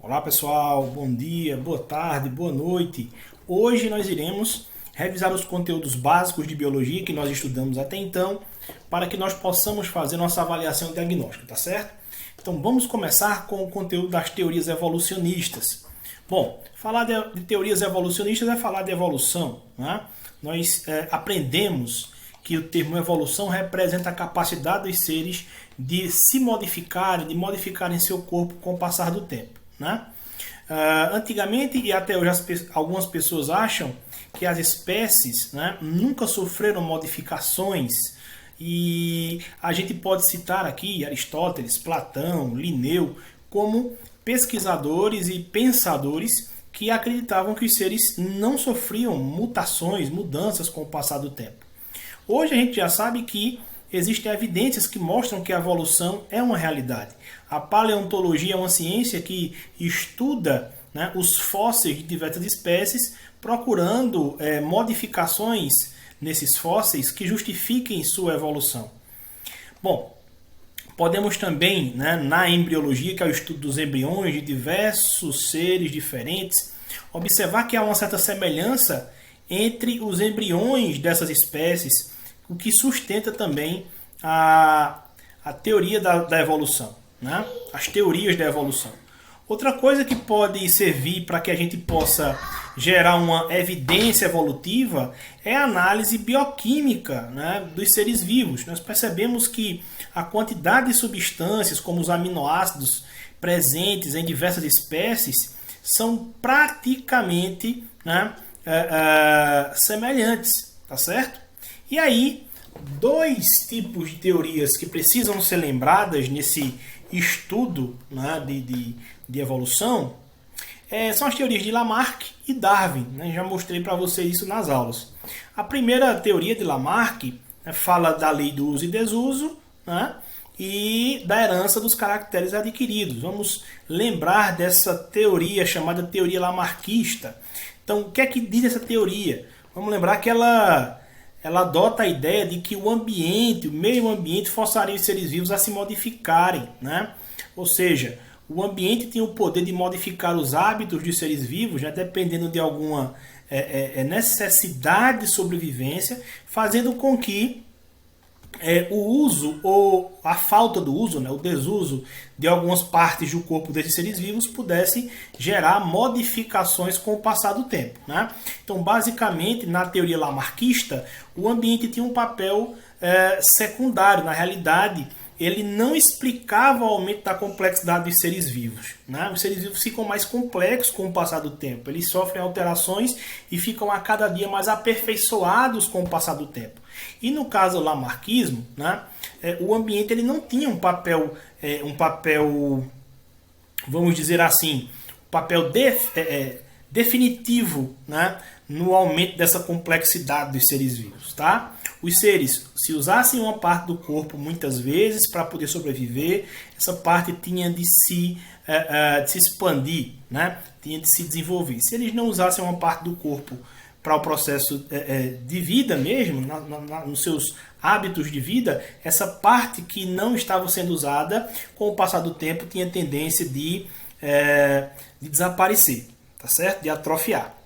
Olá pessoal, bom dia, boa tarde, boa noite. Hoje nós iremos revisar os conteúdos básicos de biologia que nós estudamos até então, para que nós possamos fazer nossa avaliação diagnóstica, tá certo? Então vamos começar com o conteúdo das teorias evolucionistas. Bom, falar de teorias evolucionistas é falar de evolução, né? Nós aprendemos que o termo evolução representa a capacidade dos seres de se modificarem, de modificarem seu corpo com o passar do tempo, né? Antigamente e até hoje algumas pessoas acham que as espécies, né, nunca sofreram modificações, e a gente pode citar aqui Aristóteles, Platão, Linneu como pesquisadores e pensadores que acreditavam que os seres não sofriam mutações, mudanças com o passar do tempo. Hoje a gente já sabe que existem evidências que mostram que a evolução é uma realidade. A paleontologia é uma ciência que estuda, né, os fósseis de diversas espécies, procurando modificações nesses fósseis que justifiquem sua evolução. Bom, podemos também, né, na embriologia, que é o estudo dos embriões de diversos seres diferentes, observar que há uma certa semelhança entre os embriões dessas espécies, o que sustenta também a teoria da evolução, né? As teorias da evolução. Outra coisa que pode servir para que a gente possa gerar uma evidência evolutiva é a análise bioquímica, né, dos seres vivos. Nós percebemos que a quantidade de substâncias, como os aminoácidos presentes em diversas espécies, são praticamente, né, semelhantes, tá certo? E aí, dois tipos de teorias que precisam ser lembradas nesse estudo, né, de evolução são as teorias de Lamarck e Darwin, né? Já mostrei para vocês isso nas aulas. A primeira teoria de Lamarck, né, fala da lei do uso e desuso, né, e da herança dos caracteres adquiridos. Vamos lembrar dessa teoria chamada teoria lamarquista. Então, o que é que diz essa teoria? Vamos lembrar que ela adota a ideia de que o ambiente, o meio ambiente, forçaria os seres vivos a se modificarem, né? Ou seja, o ambiente tem o poder de modificar os hábitos dos seres vivos, já dependendo de alguma necessidade de sobrevivência, fazendo com que o uso ou a falta do uso, né, o desuso de algumas partes do corpo desses seres vivos pudesse gerar modificações com o passar do tempo, né? Então, basicamente, na teoria lamarquista, o ambiente tinha um papel secundário. Na realidade, ele não explicava o aumento da complexidade dos seres vivos, né? Os seres vivos ficam mais complexos com o passar do tempo. Eles sofrem alterações e ficam a cada dia mais aperfeiçoados com o passar do tempo. E no caso do lamarquismo, né, o ambiente ele não tinha um papel, vamos dizer assim, um papel definitivo, né, no aumento dessa complexidade dos seres vivos, tá? Os seres, se usassem uma parte do corpo muitas vezes para poder sobreviver, essa parte tinha de se expandir, né? Tinha de se desenvolver. Se eles não usassem uma parte do corpo para o processo de vida mesmo, nos seus hábitos de vida, essa parte que não estava sendo usada, com o passar do tempo, tinha tendência de desaparecer, tá certo? De atrofiar.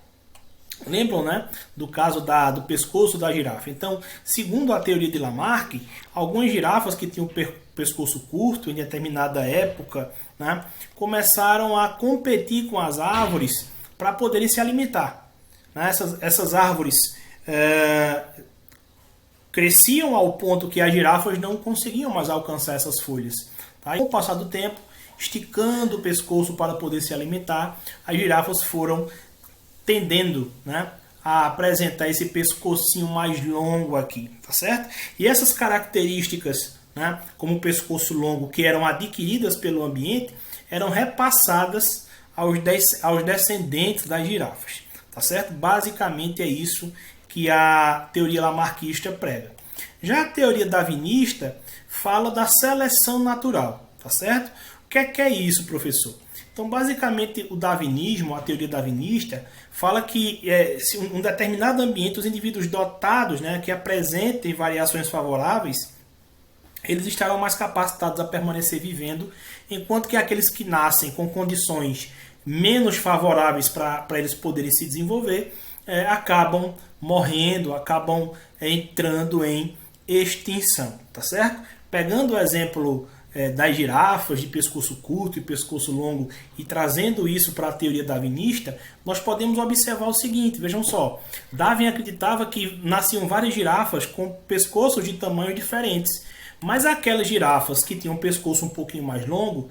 Lembram, né, do caso do pescoço da girafa? Então, segundo a teoria de Lamarck, algumas girafas que tinham pescoço curto em determinada época, né, começaram a competir com as árvores para poderem se alimentar. Essas árvores cresciam ao ponto que as girafas não conseguiam mais alcançar essas folhas. Tá? E com o passar do tempo, esticando o pescoço para poder se alimentar, as girafas foram tendendo, né, a apresentar esse pescocinho mais longo aqui, tá certo? E essas características, né, como o pescoço longo, que eram adquiridas pelo ambiente, eram repassadas aos descendentes das girafas, tá certo? Basicamente é isso que a teoria lamarquista prega. Já a teoria darwinista fala da seleção natural, tá certo? O que é isso, professor? Então, basicamente, o darwinismo, a teoria darwinista, fala que se um determinado ambiente, os indivíduos dotados, né, que apresentem variações favoráveis, eles estarão mais capacitados a permanecer vivendo, enquanto que aqueles que nascem com condições menos favoráveis para eles poderem se desenvolver, acabam morrendo, acabam entrando em extinção, tá certo? Pegando o exemplo das girafas de pescoço curto e pescoço longo e trazendo isso para a teoria darwinista, nós podemos observar o seguinte, vejam só, Darwin acreditava que nasciam várias girafas com pescoços de tamanhos diferentes, mas aquelas girafas que tinham um pescoço um pouquinho mais longo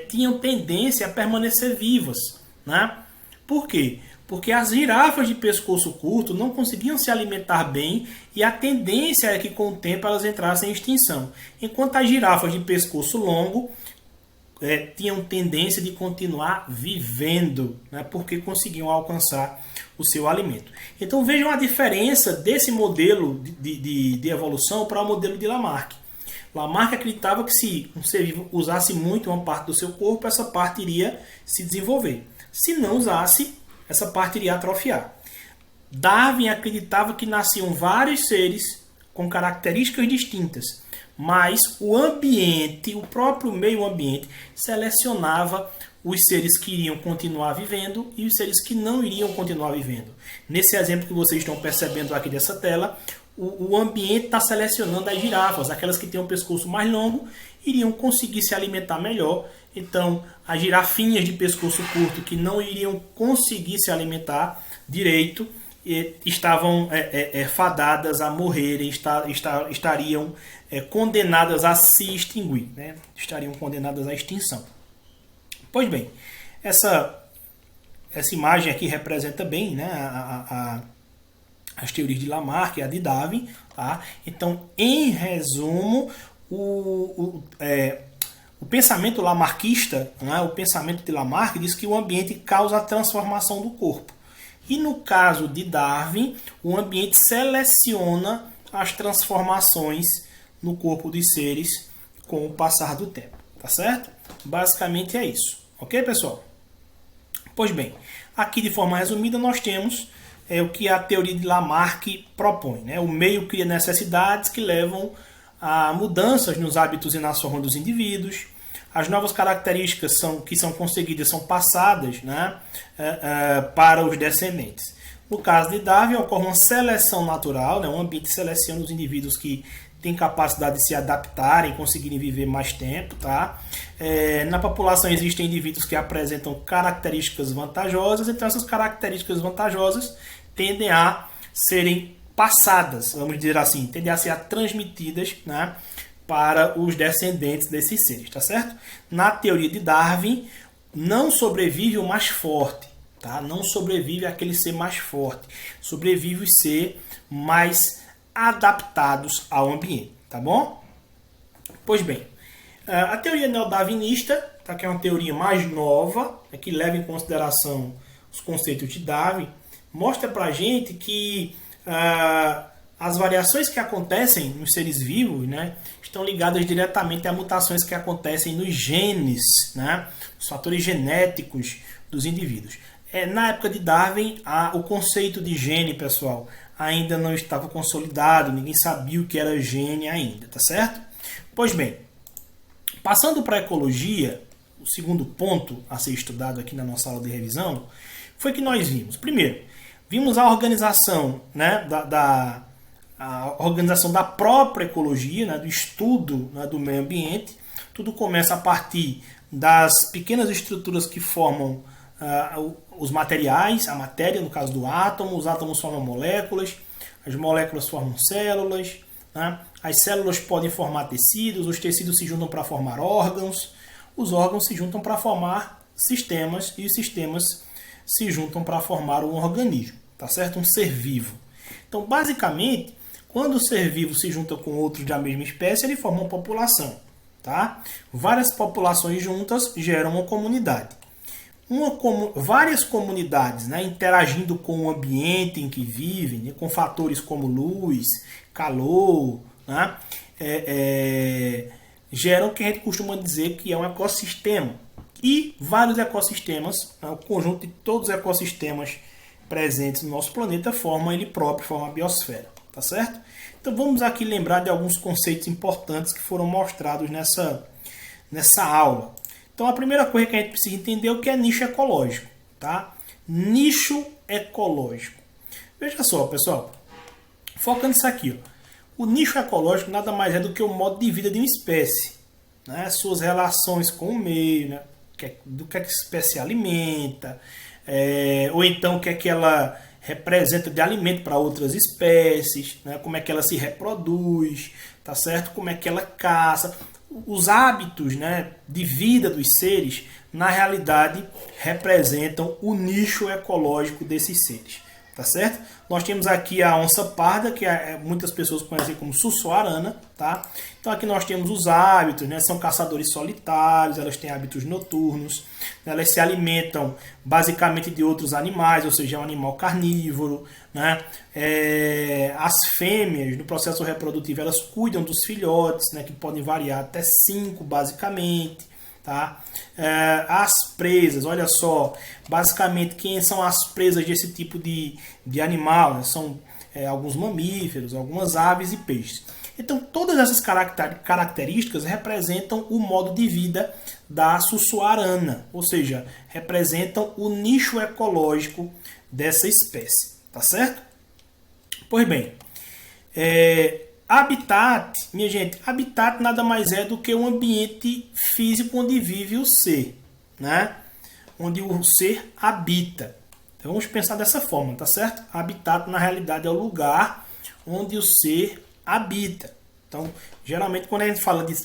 tinham tendência a permanecer vivas, né? Por quê? Porque as girafas de pescoço curto não conseguiam se alimentar bem e a tendência é que com o tempo elas entrassem em extinção. Enquanto as girafas de pescoço longo tinham tendência de continuar vivendo, né, porque conseguiam alcançar o seu alimento. Então vejam a diferença desse modelo de evolução para o modelo de Lamarck. Lamarck acreditava que se um ser vivo usasse muito uma parte do seu corpo, essa parte iria se desenvolver. Se não usasse, essa parte iria atrofiar. Darwin acreditava que nasciam vários seres com características distintas, mas o ambiente, o próprio meio ambiente, selecionava os seres que iriam continuar vivendo e os seres que não iriam continuar vivendo. Nesse exemplo que vocês estão percebendo aqui dessa tela, o ambiente está selecionando as girafas, aquelas que têm um pescoço mais longo, iriam conseguir se alimentar melhor. Então, as girafinhas de pescoço curto que não iriam conseguir se alimentar direito estavam fadadas a morrerem, estariam condenadas a se extinguir, né? Estariam condenadas à extinção. Pois bem, essa imagem aqui representa bem, né, as teorias de Lamarck e a de Darwin. Tá? Então, em resumo, o pensamento lamarquista, né, o pensamento de Lamarck diz que o ambiente causa a transformação do corpo. E no caso de Darwin, o ambiente seleciona as transformações no corpo dos seres com o passar do tempo. Tá certo? Basicamente é isso. Ok, pessoal? Pois bem, aqui de forma resumida nós temos o que a teoria de Lamarck propõe. Né? O meio cria necessidades que levam a mudanças nos hábitos e nas formas dos indivíduos. As novas características que são conseguidas são passadas, né, para os descendentes. No caso de Darwin, ocorre uma seleção natural, né, um ambiente seleciona os indivíduos que têm capacidade de se adaptarem, conseguirem viver mais tempo. Tá? Na população existem indivíduos que apresentam características vantajosas, então essas características vantajosas tendem a serem passadas, vamos dizer assim, tendem a ser transmitidas, né, para os descendentes desses seres, tá certo? Na teoria de Darwin, não sobrevive o mais forte, tá? Não sobrevive aquele ser mais forte, sobrevive os ser mais adaptados ao ambiente, tá bom? Pois bem, a teoria neodarwinista, tá, que é uma teoria mais nova, que leva em consideração os conceitos de Darwin, mostra pra gente que as variações que acontecem nos seres vivos, né, estão ligadas diretamente a mutações que acontecem nos genes, né, os fatores genéticos dos indivíduos. Na época de Darwin, o conceito de gene, pessoal, ainda não estava consolidado, ninguém sabia o que era gene ainda, tá certo? Pois bem, passando para a ecologia, o segundo ponto a ser estudado aqui na nossa aula de revisão, foi que nós vimos. Primeiro, vimos a organização, né, a organização da própria ecologia, né, do estudo, né, do meio ambiente. Tudo começa a partir das pequenas estruturas que formam os materiais, a matéria, no caso do átomo. Os átomos formam moléculas, as moléculas formam células, né? As células podem formar tecidos, os tecidos se juntam para formar órgãos, os órgãos se juntam para formar sistemas e os sistemas se juntam para formar um organismo, tá certo? Um ser vivo. Então, basicamente, quando o ser vivo se junta com outros da mesma espécie, ele forma uma população, tá? Várias populações juntas geram uma comunidade. Várias comunidades, né, interagindo com o ambiente em que vivem, né, com fatores como luz, calor, né, geram o que a gente costuma dizer que é um ecossistema. E vários ecossistemas, né, o conjunto de todos os ecossistemas presentes no nosso planeta forma ele próprio, forma a biosfera. tá certo? Então vamos aqui lembrar de alguns conceitos importantes que foram mostrados nessa aula. Então a primeira coisa que a gente precisa entender é o que é nicho ecológico, tá? Nicho ecológico. Veja só, pessoal, focando nisso aqui, ó. O nicho ecológico nada mais é do que o modo de vida de uma espécie, né? Suas relações com o meio, né? Do que a espécie se alimenta, ou então o que é que ela representa de alimento para outras espécies, né? Como é que ela se reproduz, tá certo? Como é que ela caça. Os hábitos, né, de vida dos seres, na realidade, representam o nicho ecológico desses seres. Tá certo? Nós temos aqui a onça parda, que muitas pessoas conhecem como sussuarana, tá? Então aqui nós temos os hábitos, né? São caçadores solitários, elas têm hábitos noturnos, elas se alimentam basicamente de outros animais, ou seja, é um animal carnívoro, né? As fêmeas, no processo reprodutivo, elas cuidam dos filhotes, né? Que podem variar até 5, basicamente. Tá? As presas, olha só, basicamente quem são as presas desse tipo de animal, né? São alguns mamíferos, algumas aves e peixes. Então todas essas características representam o modo de vida da sussuarana, ou seja, representam o nicho ecológico dessa espécie, tá certo? Pois bem, habitat, minha gente, habitat nada mais é do que um ambiente físico onde vive o ser, né? Onde o ser habita. Então vamos pensar dessa forma, tá certo? Habitat na realidade é o lugar onde o ser habita. Então, geralmente quando a gente fala de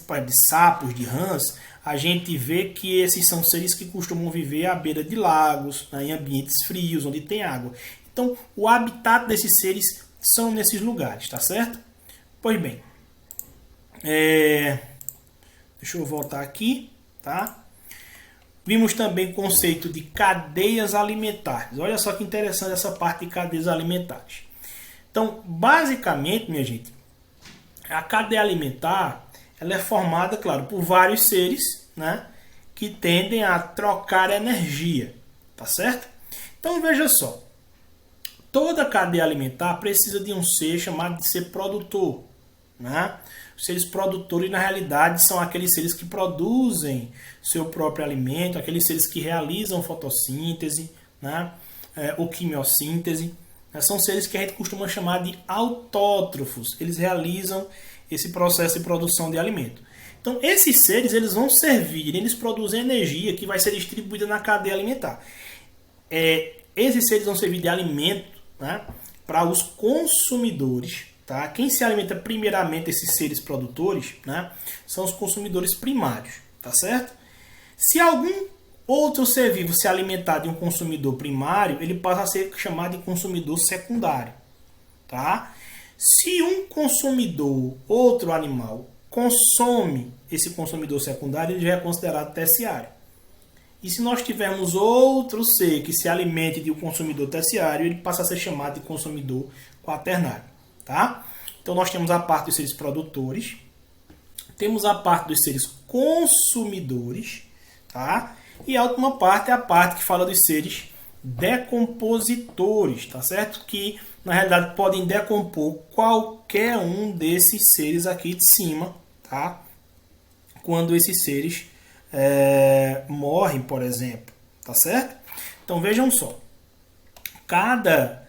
sapos, de rãs, a gente vê que esses são seres que costumam viver à beira de lagos, né, em ambientes frios, onde tem água. Então, o habitat desses seres são nesses lugares, tá certo? Pois bem, deixa eu voltar aqui, tá? Vimos também o conceito de cadeias alimentares. Olha só que interessante essa parte de cadeias alimentares. Então, basicamente, minha gente, a cadeia alimentar ela é formada, claro, por vários seres, né, que tendem a trocar energia, tá certo? Então, veja só, toda cadeia alimentar precisa de um ser chamado de ser produtor, né? Os seres produtores, na realidade, são aqueles seres que produzem seu próprio alimento, aqueles seres que realizam fotossíntese, né? Ou quimiossíntese. São seres que a gente costuma chamar de autótrofos. Eles realizam esse processo de produção de alimento. Então, esses seres eles vão servir, eles produzem energia que vai ser distribuída na cadeia alimentar. Esses seres vão servir de alimento, né, para os consumidores. Tá? Quem se alimenta primeiramente esses seres produtores, né, são os consumidores primários, tá certo? Se algum outro ser vivo se alimentar de um consumidor primário, ele passa a ser chamado de consumidor secundário, tá? Se um consumidor, outro animal, consome esse consumidor secundário, ele já é considerado terciário. E se nós tivermos outro ser que se alimente de um consumidor terciário, ele passa a ser chamado de consumidor quaternário. Tá? Então nós temos a parte dos seres produtores, temos a parte dos seres consumidores, tá? E a última parte é a parte que fala dos seres decompositores, tá certo? Que na realidade podem decompor qualquer um desses seres aqui de cima, tá? Quando esses seres morrem, por exemplo, tá certo? Então vejam só, cada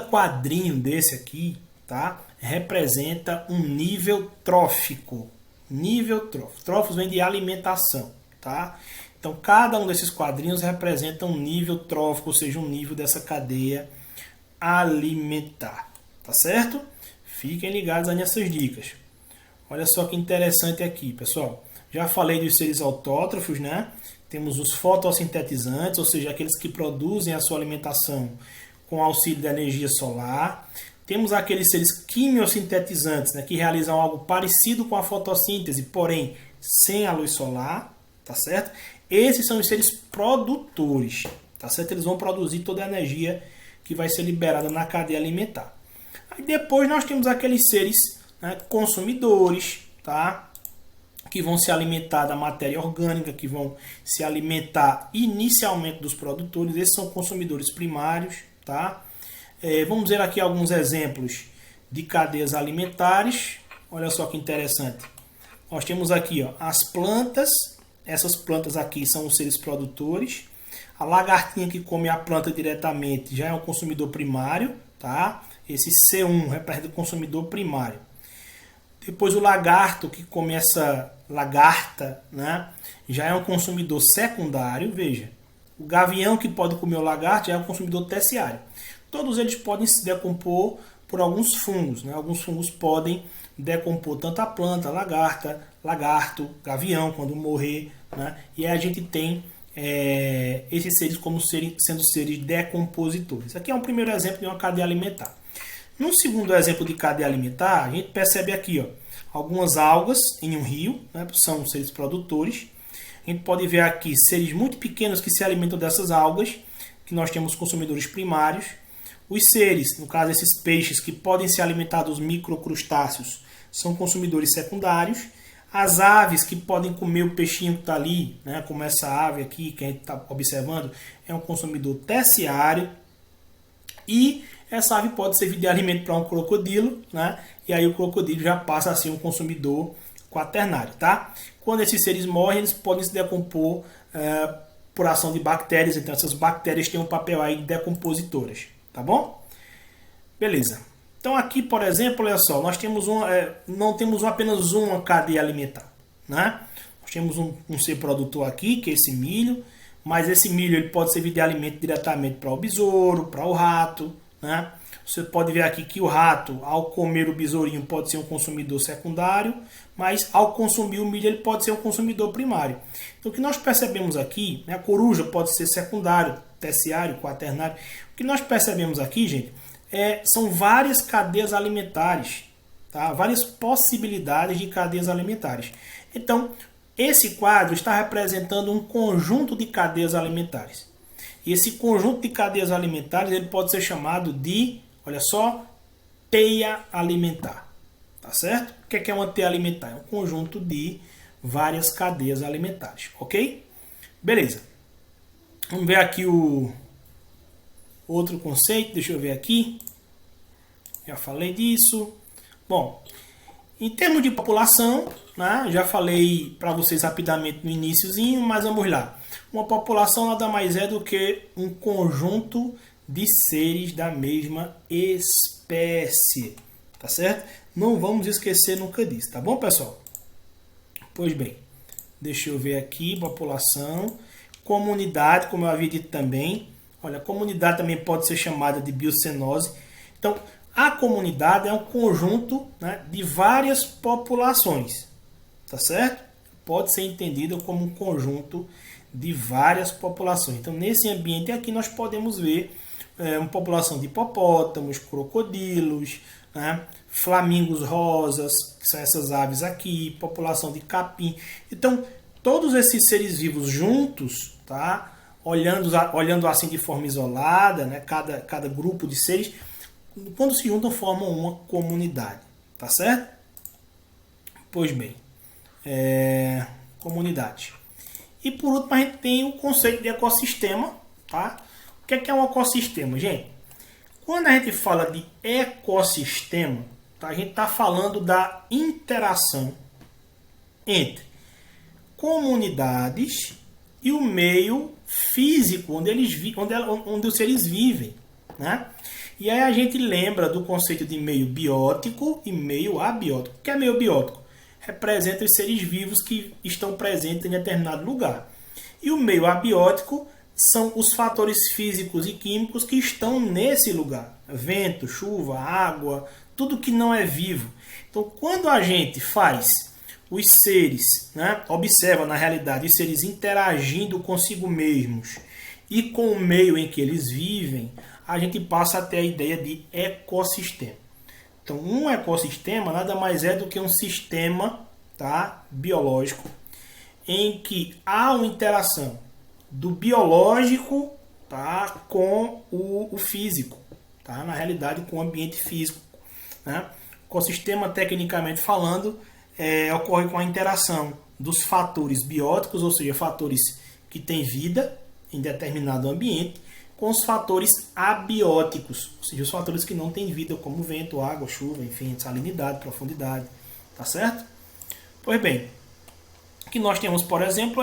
quadrinho desse aqui, tá, representa um nível trófico. Nível trófico. Tróficos vem de alimentação, tá? Então, cada um desses quadrinhos representa um nível trófico, ou seja, um nível dessa cadeia alimentar, tá certo? Fiquem ligados nessas dicas. Olha só que interessante aqui, pessoal. Já falei dos seres autótrofos, né? Temos os fotossintetizantes, ou seja, aqueles que produzem a sua alimentação com auxílio da energia solar. Temos aqueles seres quimiosintetizantes, né, que realizam algo parecido com a fotossíntese, porém sem a luz solar, tá certo? Esses são os seres produtores, tá certo? Eles vão produzir toda a energia que vai ser liberada na cadeia alimentar. Aí depois nós temos aqueles seres, né, consumidores, tá? Que vão se alimentar da matéria orgânica, que vão se alimentar inicialmente dos produtores. Esses são consumidores primários, tá? Vamos ver aqui alguns exemplos de cadeias alimentares. Olha só que interessante. Nós temos aqui, ó, as plantas. Essas plantas aqui são os seres produtores. A lagartinha que come a planta diretamente já é um consumidor primário, tá? Esse C1 representa o consumidor primário. Depois o lagarto que come essa lagarta, né, já é um consumidor secundário, veja. O gavião que pode comer o lagarto já é um consumidor terciário. Todos eles podem se decompor por alguns fungos, né? Alguns fungos podem decompor tanto a planta, a lagarta, lagarto, gavião quando morrer, né? E aí a gente tem esses seres como sendo seres decompositores. Aqui é um primeiro exemplo de uma cadeia alimentar. No segundo exemplo de cadeia alimentar, a gente percebe aqui, ó, algumas algas em um rio, né, são seres produtores. A gente pode ver aqui seres muito pequenos que se alimentam dessas algas, que nós temos consumidores primários. Os seres, no caso esses peixes que podem se alimentar dos microcrustáceos, são consumidores secundários. As aves que podem comer o peixinho que está ali, né, como essa ave aqui que a gente está observando, é um consumidor terciário. E essa ave pode servir de alimento para um crocodilo, né, e aí o crocodilo já passa a ser um consumidor quaternário. Tá? Quando esses seres morrem, eles podem se decompor por ação de bactérias. Então essas bactérias têm um papel aí de decompositoras. Tá bom? Beleza. Então aqui, por exemplo, olha só, nós temos não temos apenas uma cadeia alimentar, né? Nós temos um ser produtor aqui, que é esse milho, mas esse milho ele pode servir de alimento diretamente para o besouro, para o rato, né? Você pode ver aqui que o rato, ao comer o besourinho, pode ser um consumidor secundário, mas ao consumir o milho, ele pode ser um consumidor primário. Então o que nós percebemos aqui, né, a coruja pode ser secundário, terciário, quaternário. O que nós percebemos aqui, gente, são várias cadeias alimentares, tá? Várias possibilidades de cadeias alimentares. Então, esse quadro está representando um conjunto de cadeias alimentares. E esse conjunto de cadeias alimentares ele pode ser chamado de, olha só, teia alimentar. Tá certo? O que é uma teia alimentar? É um conjunto de várias cadeias alimentares, ok? Beleza. Vamos ver aqui o outro conceito, deixa eu ver aqui. Já falei disso. Bom, em termos de população, né, já falei para vocês rapidamente no iniciozinho, mas vamos lá. Uma população nada mais é do que um conjunto de seres da mesma espécie. Tá certo? Não vamos esquecer nunca disso, tá bom, pessoal? Pois bem, deixa eu ver aqui, população, comunidade, como eu havia dito também. Olha, a comunidade também pode ser chamada de biocenose. Então, a comunidade é um conjunto, né, de várias populações, tá certo? Pode ser entendida como um conjunto de várias populações. Então, nesse ambiente aqui nós podemos ver uma população de hipopótamos, crocodilos, né, flamingos rosas, que são essas aves aqui, população de capim. Então, todos esses seres vivos juntos, tá? Olhando assim de forma isolada, né? Cada grupo de seres, quando se juntam, formam uma comunidade. Tá certo? Pois bem, comunidade. E por último, a gente tem o conceito de ecossistema. Tá? O que é um ecossistema, gente? Quando a gente fala de ecossistema, tá? A gente está falando da interação entre comunidades e o meio físico onde os seres vivem, né? E aí a gente lembra do conceito de meio biótico e meio abiótico. O que é meio biótico? Representa os seres vivos que estão presentes em determinado lugar. E o meio abiótico são os fatores físicos e químicos que estão nesse lugar. Vento, chuva, água, tudo que não é vivo. Então, quando a gente faz os seres, né, observa na realidade os seres interagindo consigo mesmos e com o meio em que eles vivem, a gente passa a ter a ideia de ecossistema. Então, um ecossistema nada mais é do que um sistema, tá, biológico em que há uma interação do biológico, tá, com o físico, tá, na realidade com o ambiente físico, né? Ecossistema, tecnicamente falando, ocorre com a interação dos fatores bióticos, ou seja, fatores que têm vida em determinado ambiente, com os fatores abióticos, ou seja, os fatores que não têm vida, como vento, água, chuva, enfim, salinidade, profundidade, tá certo? Pois bem, o que nós temos, por exemplo,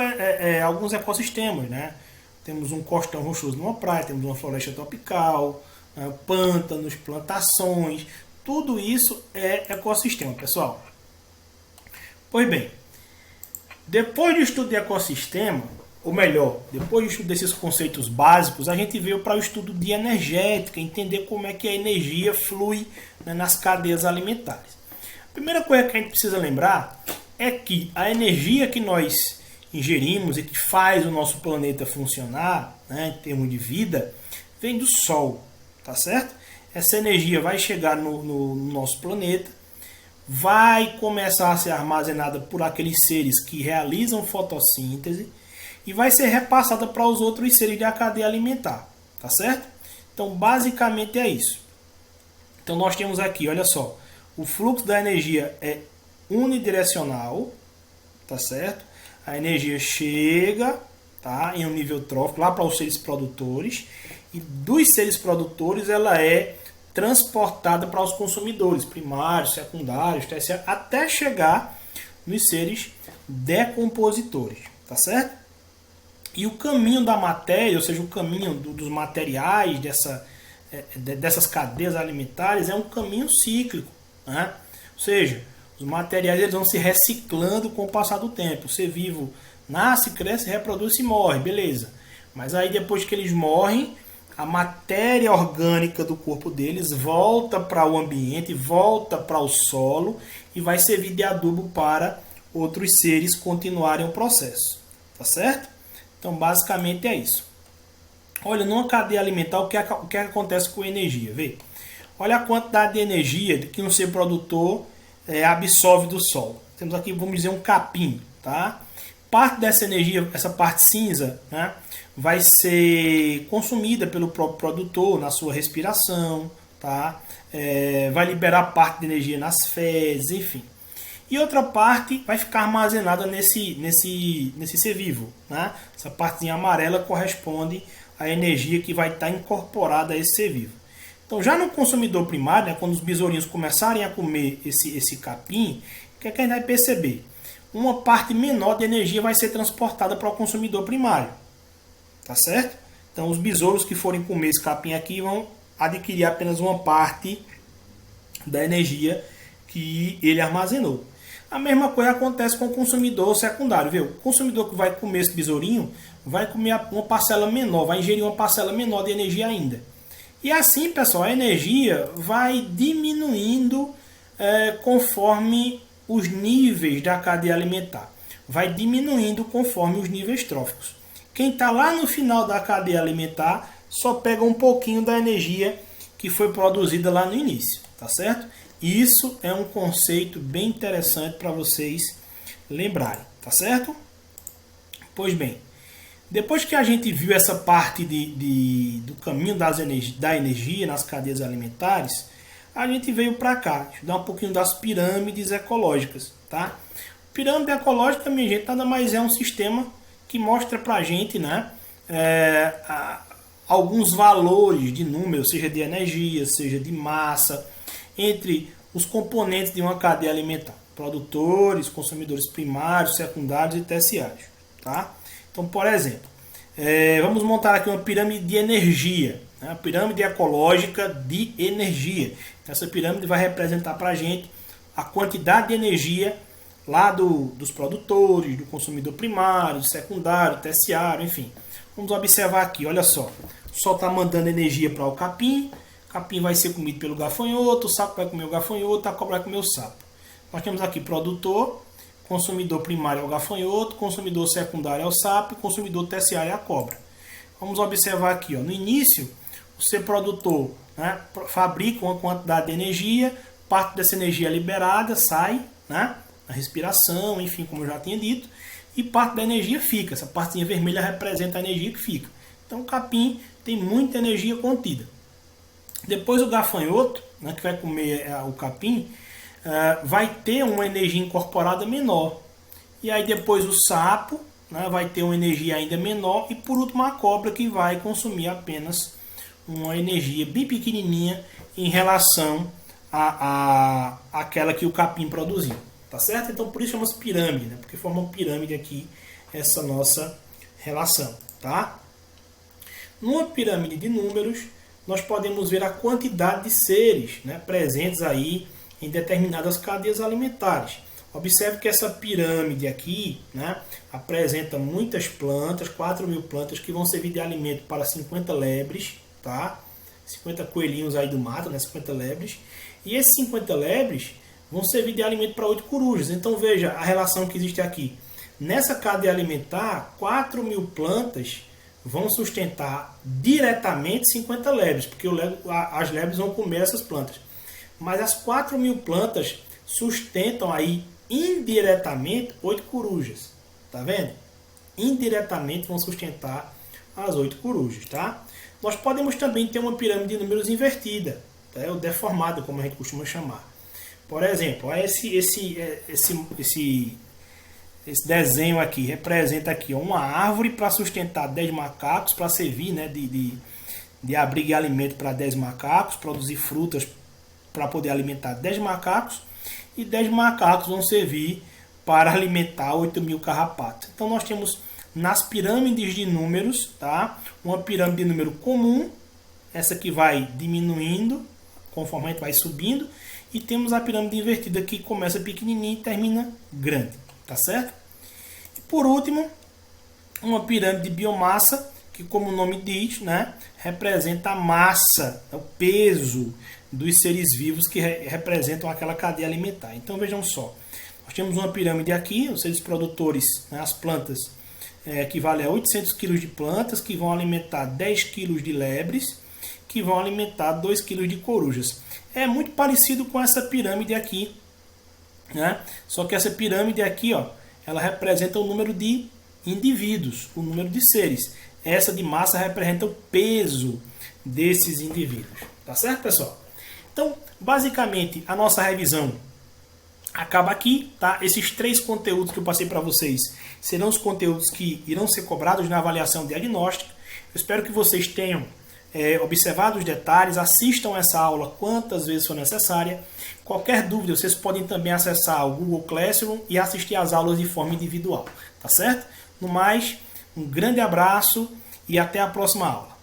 alguns ecossistemas, né? Temos um costão rochoso numa praia, temos uma floresta tropical, pântanos, plantações, tudo isso é ecossistema, pessoal. Pois bem, depois do estudo de ecossistema, ou melhor, depois do estudo desses conceitos básicos, a gente veio para o estudo de energética, entender como é que a energia flui, né, nas cadeias alimentares. A primeira coisa que a gente precisa lembrar é que a energia que nós ingerimos e que faz o nosso planeta funcionar, né, em termos de vida, vem do Sol, tá certo? Essa energia vai chegar no nosso planeta, vai começar a ser armazenada por aqueles seres que realizam fotossíntese e vai ser repassada para os outros seres da cadeia alimentar, tá certo? Então, basicamente é isso. Então, nós temos aqui, olha só, o fluxo da energia é unidirecional, tá certo? A energia chega, tá, em um nível trófico lá para os seres produtores, e dos seres produtores ela é transportada para os consumidores primários, secundários, terciários, até chegar nos seres decompositores, tá certo? E o caminho da matéria, ou seja, o caminho dos materiais dessas cadeias alimentares é um caminho cíclico, né? Ou seja, os materiais eles vão se reciclando com o passar do tempo. O ser vivo nasce, cresce, reproduz e morre, beleza. Mas aí depois que eles morrem, a matéria orgânica do corpo deles volta para o ambiente, volta para o solo e vai servir de adubo para outros seres continuarem o processo. Tá certo? Então, basicamente é isso. Olha, numa cadeia alimentar, o que acontece com a energia? Vê? Olha a quantidade de energia que um ser produtor absorve do solo. Temos aqui, vamos dizer, um capim. Tá? Parte dessa energia, essa parte cinza, né, vai ser consumida pelo próprio produtor na sua respiração. Tá? Vai liberar parte de energia nas fezes, enfim. E outra parte vai ficar armazenada nesse ser vivo. Né? Essa partezinha amarela corresponde à energia que vai estar incorporada a esse ser vivo. Então, já no consumidor primário, né, quando os besourinhos começarem a comer esse capim, o que a gente vai perceber? Uma parte menor de energia vai ser transportada para o consumidor primário. Tá certo? Então, os besouros que forem comer esse capim aqui vão adquirir apenas uma parte da energia que ele armazenou. A mesma coisa acontece com o consumidor secundário. Viu? O consumidor que vai comer esse besourinho vai comer uma parcela menor, vai ingerir uma parcela menor de energia ainda. E assim, pessoal, a energia vai diminuindo conforme os níveis da cadeia alimentar. Vai diminuindo conforme os níveis tróficos. Quem está lá no final da cadeia alimentar só pega um pouquinho da energia que foi produzida lá no início. Tá certo? Isso é um conceito bem interessante para vocês lembrarem, tá certo? Pois bem, depois que a gente viu essa parte do caminho da energia nas cadeias alimentares, a gente veio para cá, estudar um pouquinho das pirâmides ecológicas, tá? Pirâmide ecológica, minha gente, nada mais é um sistema que mostra para a gente, né, alguns valores de número, seja de energia, seja de massa, entre os componentes de uma cadeia alimentar, produtores, consumidores primários, secundários e terciários. Tá? Então, por exemplo, vamos montar aqui uma pirâmide de energia, né? A pirâmide ecológica de energia. Então, essa pirâmide vai representar para a gente a quantidade de energia lá dos produtores, do consumidor primário, secundário, terciário, enfim. Vamos observar aqui, olha só. O sol está mandando energia para o capim. O capim vai ser comido pelo gafanhoto, o sapo vai comer o gafanhoto, a cobra vai comer o sapo. Nós temos aqui produtor, consumidor primário é o gafanhoto, consumidor secundário é o sapo, consumidor terciário é a cobra. Vamos observar aqui, ó, no início, o ser produtor, né, fabrica uma quantidade de energia, parte dessa energia é liberada, sai, né, na respiração, enfim, como eu já tinha dito, e parte da energia fica. Essa partezinha vermelha representa a energia que fica. Então o capim tem muita energia contida. Depois o gafanhoto, né, que vai comer o capim, vai ter uma energia incorporada menor. E aí depois o sapo, né, vai ter uma energia ainda menor, e por último a cobra, que vai consumir apenas uma energia bem pequenininha em relação àquela que o capim produziu, tá certo? Então por isso chama-se pirâmide, né? Porque forma uma pirâmide aqui essa nossa relação, tá? Numa pirâmide de números, nós podemos ver a quantidade de seres, né, presentes aí em determinadas cadeias alimentares. Observe que essa pirâmide aqui, né, apresenta muitas plantas, 4.000 plantas que vão servir de alimento para 50 lebres, tá? 50 coelhinhos aí do mato, né, 50 lebres. E esses 50 lebres vão servir de alimento para 8 corujas. Então veja a relação que existe aqui. Nessa cadeia alimentar, 4.000 plantas vão sustentar diretamente 50 lebres, porque as lebres vão comer essas plantas. Mas as 4.000 plantas sustentam aí indiretamente 8 corujas. Tá vendo? Indiretamente vão sustentar as 8 corujas, tá? Nós podemos também ter uma pirâmide de números invertida, tá? Ou deformada, como a gente costuma chamar. Por exemplo, esse desenho aqui representa aqui uma árvore para sustentar 10 macacos, para servir, né, de abrigo e alimento para 10 macacos, produzir frutas para poder alimentar 10 macacos, e 10 macacos vão servir para alimentar 8.000 carrapatos. Então nós temos nas pirâmides de números, tá, uma pirâmide de número comum, essa que vai diminuindo conforme a gente vai subindo, e temos a pirâmide invertida que começa pequenininha e termina grande, tá certo? E por último, uma pirâmide de biomassa, que como o nome diz, né, representa a massa, o peso dos seres vivos que representam aquela cadeia alimentar. Então vejam só, nós temos uma pirâmide aqui, os seres produtores, né, as plantas, equivale a 800 kg de plantas, que vão alimentar 10 kg de lebres, que vão alimentar 2 kg de corujas. É muito parecido com essa pirâmide aqui, né? Só que essa pirâmide aqui, ó, ela representa o número de indivíduos, o número de seres. Essa de massa representa o peso desses indivíduos. Tá certo, pessoal? Então, basicamente, a nossa revisão acaba aqui, tá? Esses 3 conteúdos que eu passei para vocês serão os conteúdos que irão ser cobrados na avaliação diagnóstica. Eu espero que vocês tenham observado os detalhes, assistam essa aula quantas vezes for necessária. Qualquer dúvida, vocês podem também acessar o Google Classroom e assistir às aulas de forma individual, tá certo? No mais, um grande abraço e até a próxima aula.